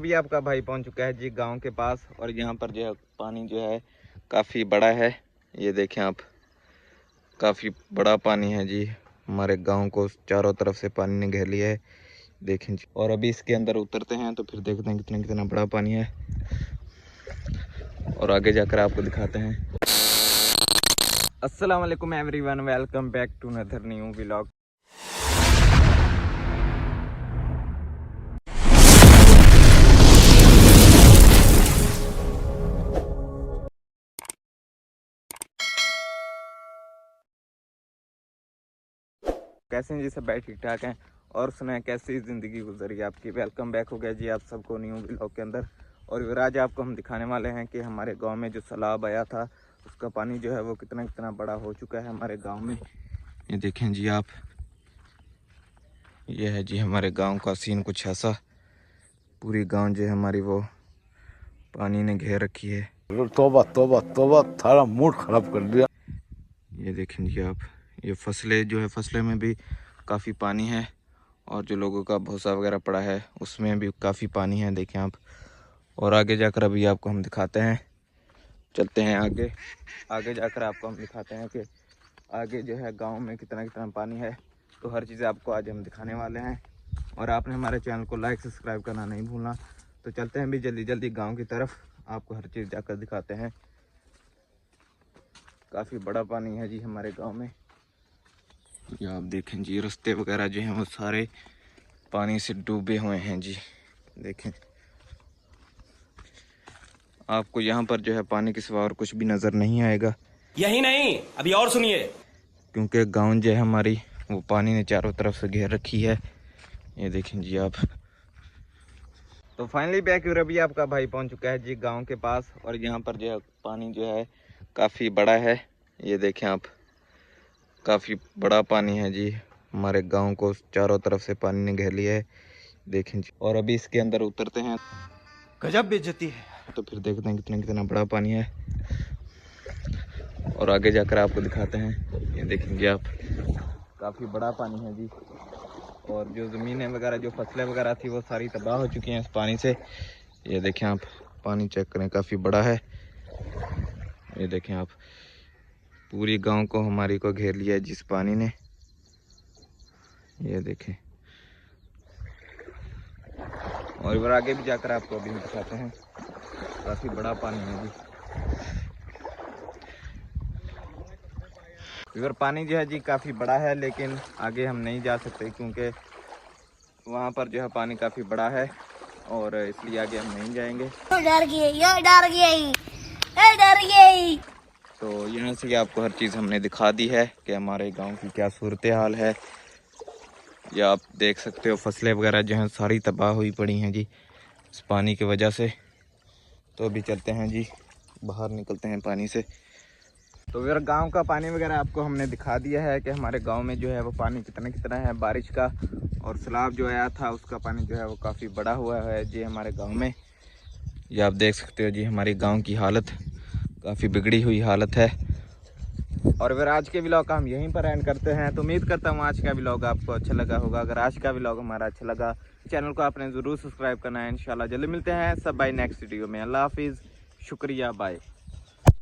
अभी आपका भाई पहुंच चुका है जी गांव के पास। और यहाँ पर जो है पानी जो है काफ़ी बड़ा है। ये देखें आप, काफ़ी बड़ा पानी है जी। हमारे गांव को चारों तरफ से पानी ने घेर लिया है, देखें जी। और अभी इसके अंदर उतरते हैं तो फिर देखते हैं कितना बड़ा पानी है और आगे जाकर आपको दिखाते हैं। अस्सलाम वालेकुम everyone, welcome back to another new vlog. कैसे हैं जी सब? भाई ठीक ठाक हैं और सुनाएं कैसी ज़िंदगी गुजरी आपकी। वेलकम बैक हो गया जी आप सबको न्यू व्लॉग के अंदर। और आज आपको हम दिखाने वाले हैं कि हमारे गांव में जो सैलाब आया था उसका पानी जो है वो कितना बड़ा हो चुका है हमारे गांव में। ये देखें जी आप, ये है जी हमारे गांव का सीन कुछ ऐसा। पूरी गांव जो है हमारी वो पानी ने घेर रखी है। तौबा तौबा तौबा, थारा मूड खराब कर दिया। ये देखें जी आप, ये फसलें जो है फसलें में भी काफ़ी पानी है और जो लोगों का भूसा वगैरह पड़ा है उसमें भी काफ़ी पानी है, देखें आप। और आगे जाकर अभी आपको हम दिखाते हैं, चलते हैं आगे जाकर आपको हम दिखाते हैं कि आगे जो है गांव में कितना पानी है। तो हर चीज़ आपको आज हम दिखाने वाले हैं और आपने हमारे चैनल को लाइक सब्सक्राइब करना नहीं भूलना। तो चलते हैं भी जल्दी गाँव की तरफ, आपको हर चीज़ जाकर दिखाते हैं। काफ़ी बड़ा पानी है जी हमारे गांव में। ये आप देखें जी, रास्ते वगैरह जो हैं वो सारे पानी से डूबे हुए हैं जी। देखें आपको यहाँ पर जो है पानी के सिवा और कुछ भी नज़र नहीं आएगा। यही नहीं, अभी और सुनिए। क्योंकि गांव जो है हमारी वो पानी ने चारों तरफ से घेर रखी है। ये देखें जी आप। तो फाइनली बैक अभी आपका भाई पहुंच चुका है जी गांव के पास। और यहाँ पर जो है पानी जो है काफ़ी बड़ा है। ये देखें आप, काफ़ी बड़ा पानी है जी। हमारे गांव को चारों तरफ से पानी ने घेर लिया है, देखें जी। और अभी इसके अंदर उतरते हैं, गजब बेइज्जती है। तो फिर देखते हैं कितना बड़ा पानी है और आगे जाकर आपको दिखाते हैं। ये देखेंगे आप, काफ़ी बड़ा पानी है जी। और जो ज़मीनें वगैरह, जो फसलें वगैरह थी वो सारी तबाह हो चुकी हैं इस पानी से। ये देखें आप, पानी चेक करें, काफ़ी बड़ा है। ये देखें आप, पूरी गांव को हमारी को घेर लिया है जिस पानी ने। ये देखें, और इधर आगे भी जाकर आपको अभी दिखाते हैं। काफ़ी बड़ा पानी है जी। इधर पानी जो है जी काफ़ी बड़ा है, लेकिन आगे हम नहीं जा सकते क्योंकि वहाँ पर जो है पानी काफ़ी बड़ा है और इसलिए आगे हम नहीं जाएंगे। डर गई। तो यहाँ से आपको हर चीज़ हमने दिखा दी है कि हमारे गांव की क्या सूरत हाल है। या आप देख सकते हो फसलें वगैरह जो हैं सारी तबाह हुई पड़ी हैं जी इस पानी की वजह से। तो अभी चलते हैं जी, बाहर निकलते हैं पानी से। तो फिर गांव का पानी वगैरह आपको हमने दिखा दिया है कि हमारे गांव में जो है वो पानी कितना है बारिश का। और सैलाब जो आया था उसका पानी जो है वो काफ़ी बड़ा हुआ है जी हमारे गांव में। ये आप देख सकते हो जी, हमारी गांव की हालत काफ़ी बिगड़ी हुई हालत है। और फिर आज के व्लॉग का हम यहीं पर एंड करते हैं। तो उम्मीद करता हूँ आज का व्लॉग आपको अच्छा लगा होगा। अगर आज का व्लॉग हमारा अच्छा लगा, चैनल को आपने ज़रूर सब्सक्राइब करना है। इंशाल्लाह जल्दी मिलते हैं सब बाय नेक्स्ट वीडियो में। अल्लाह हाफिज़, शुक्रिया, बाय।